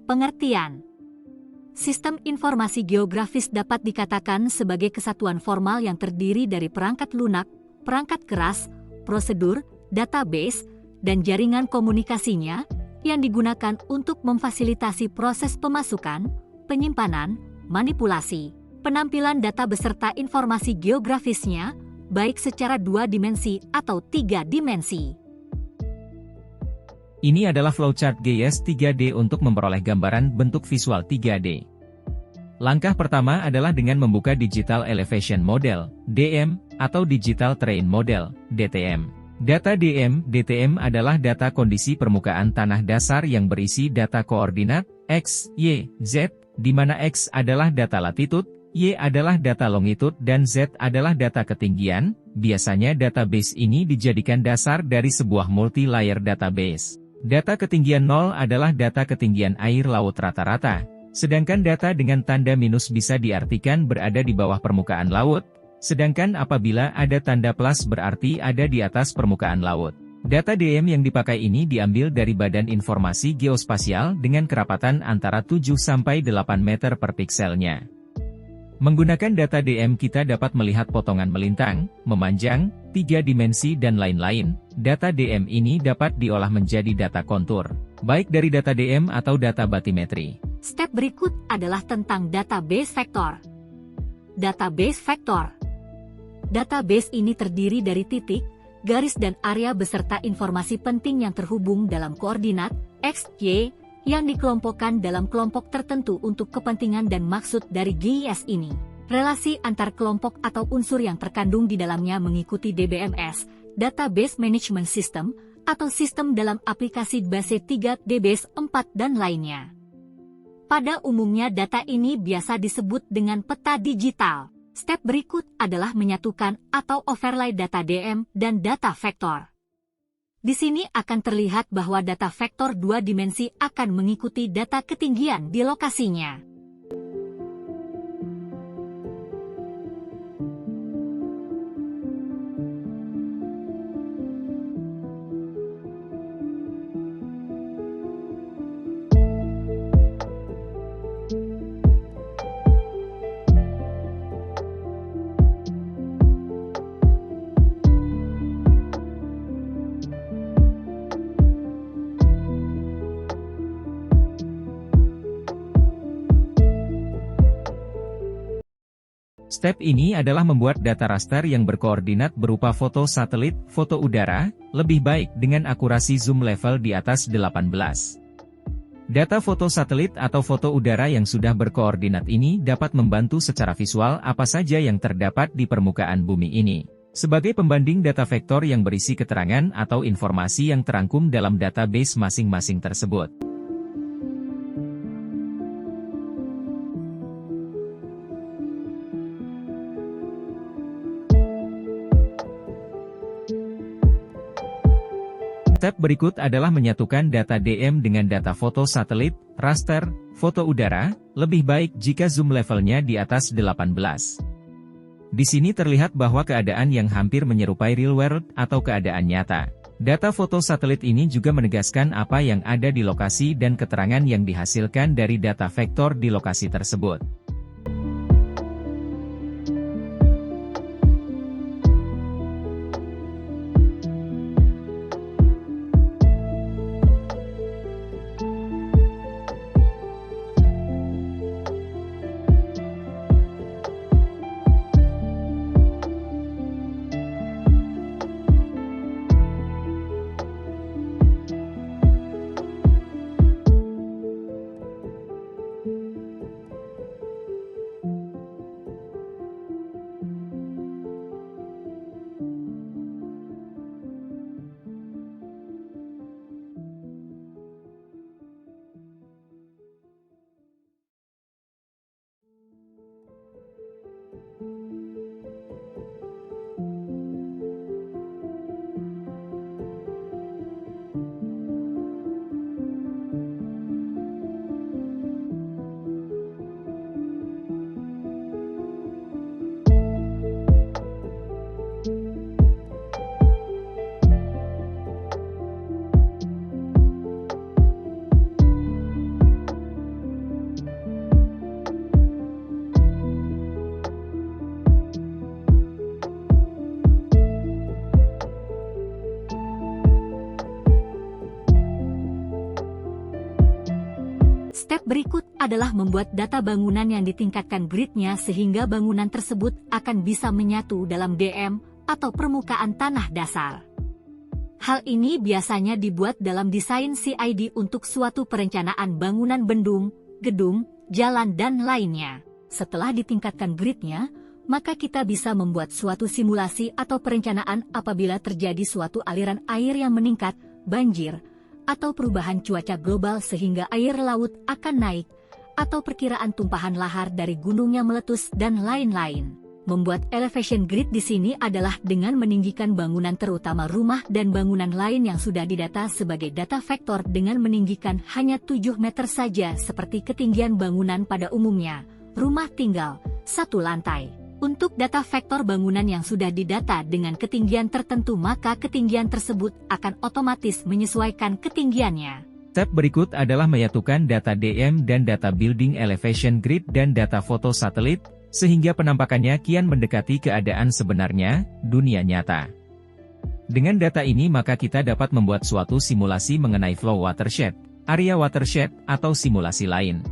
Pengertian. Sistem informasi geografis dapat dikatakan sebagai kesatuan formal yang terdiri dari perangkat lunak, perangkat keras, prosedur, database, dan jaringan komunikasinya yang digunakan untuk memfasilitasi proses pemasukan, penyimpanan, manipulasi, penampilan data beserta informasi geografisnya, baik secara 2 dimensi atau 3 dimensi. Ini adalah flowchart GIS 3D untuk memperoleh gambaran bentuk visual 3D. Langkah pertama adalah dengan membuka Digital Elevation Model, DM, atau Digital Terrain Model, DTM. Data DM, DTM adalah data kondisi permukaan tanah dasar yang berisi data koordinat, X, Y, Z, di mana X adalah data latitude, Y adalah data longitude dan Z adalah data ketinggian. Biasanya database ini dijadikan dasar dari sebuah multi-layer database. Data ketinggian 0 adalah data ketinggian air laut rata-rata, sedangkan data dengan tanda minus bisa diartikan berada di bawah permukaan laut, sedangkan apabila ada tanda plus berarti ada di atas permukaan laut. Data DM yang dipakai ini diambil dari Badan Informasi Geospasial dengan kerapatan antara 7 sampai 8 meter per pikselnya. Menggunakan data DM kita dapat melihat potongan melintang, memanjang, 3 dimensi dan lain-lain. Data DM ini dapat diolah menjadi data kontur, baik dari data DM atau data batimetri. Step berikut adalah tentang database vektor. Database vektor. Database ini terdiri dari titik, garis dan area beserta informasi penting yang terhubung dalam koordinat, X, Y, yang dikelompokkan dalam kelompok tertentu untuk kepentingan dan maksud dari GIS ini. Relasi antar kelompok atau unsur yang terkandung di dalamnya mengikuti DBMS, Database Management System, atau sistem dalam aplikasi base 3, DBase 4 dan lainnya. Pada umumnya data ini biasa disebut dengan peta digital. Step berikut adalah menyatukan atau overlay data DM dan data vektor. Di sini akan terlihat bahwa data vektor 2 dimensi akan mengikuti data ketinggian di lokasinya. Step ini adalah membuat data raster yang berkoordinat berupa foto satelit, foto udara, lebih baik dengan akurasi zoom level di atas 18. Data foto satelit atau foto udara yang sudah berkoordinat ini dapat membantu secara visual apa saja yang terdapat di permukaan bumi ini, sebagai pembanding data vektor yang berisi keterangan atau informasi yang terangkum dalam database masing-masing tersebut. Step berikut adalah menyatukan data DM dengan data foto satelit, raster, foto udara, lebih baik jika zoom levelnya di atas 18. Di sini terlihat bahwa keadaan yang hampir menyerupai real world atau keadaan nyata. Data foto satelit ini juga menegaskan apa yang ada di lokasi dan keterangan yang dihasilkan dari data vektor di lokasi tersebut. Berikut adalah membuat data bangunan yang ditingkatkan gridnya sehingga bangunan tersebut akan bisa menyatu dalam DM atau permukaan tanah dasar. Hal ini biasanya dibuat dalam desain CID untuk suatu perencanaan bangunan bendung, gedung, jalan dan lainnya. Setelah ditingkatkan gridnya, maka kita bisa membuat suatu simulasi atau perencanaan apabila terjadi suatu aliran air yang meningkat, banjir, atau perubahan cuaca global sehingga air laut akan naik, atau perkiraan tumpahan lahar dari gunung yang meletus dan lain-lain. Membuat elevation grid di sini adalah dengan meninggikan bangunan terutama rumah dan bangunan lain yang sudah didata sebagai data vektor dengan meninggikan hanya 7 meter saja seperti ketinggian bangunan pada umumnya, rumah tinggal, 1 lantai. Untuk data vektor bangunan yang sudah didata dengan ketinggian tertentu maka ketinggian tersebut akan otomatis menyesuaikan ketinggiannya. Step berikut adalah menyatukan data DM dan data building elevation grid dan data foto satelit, sehingga penampakannya kian mendekati keadaan sebenarnya, dunia nyata. Dengan data ini maka kita dapat membuat suatu simulasi mengenai flow watershed, area watershed, atau simulasi lain.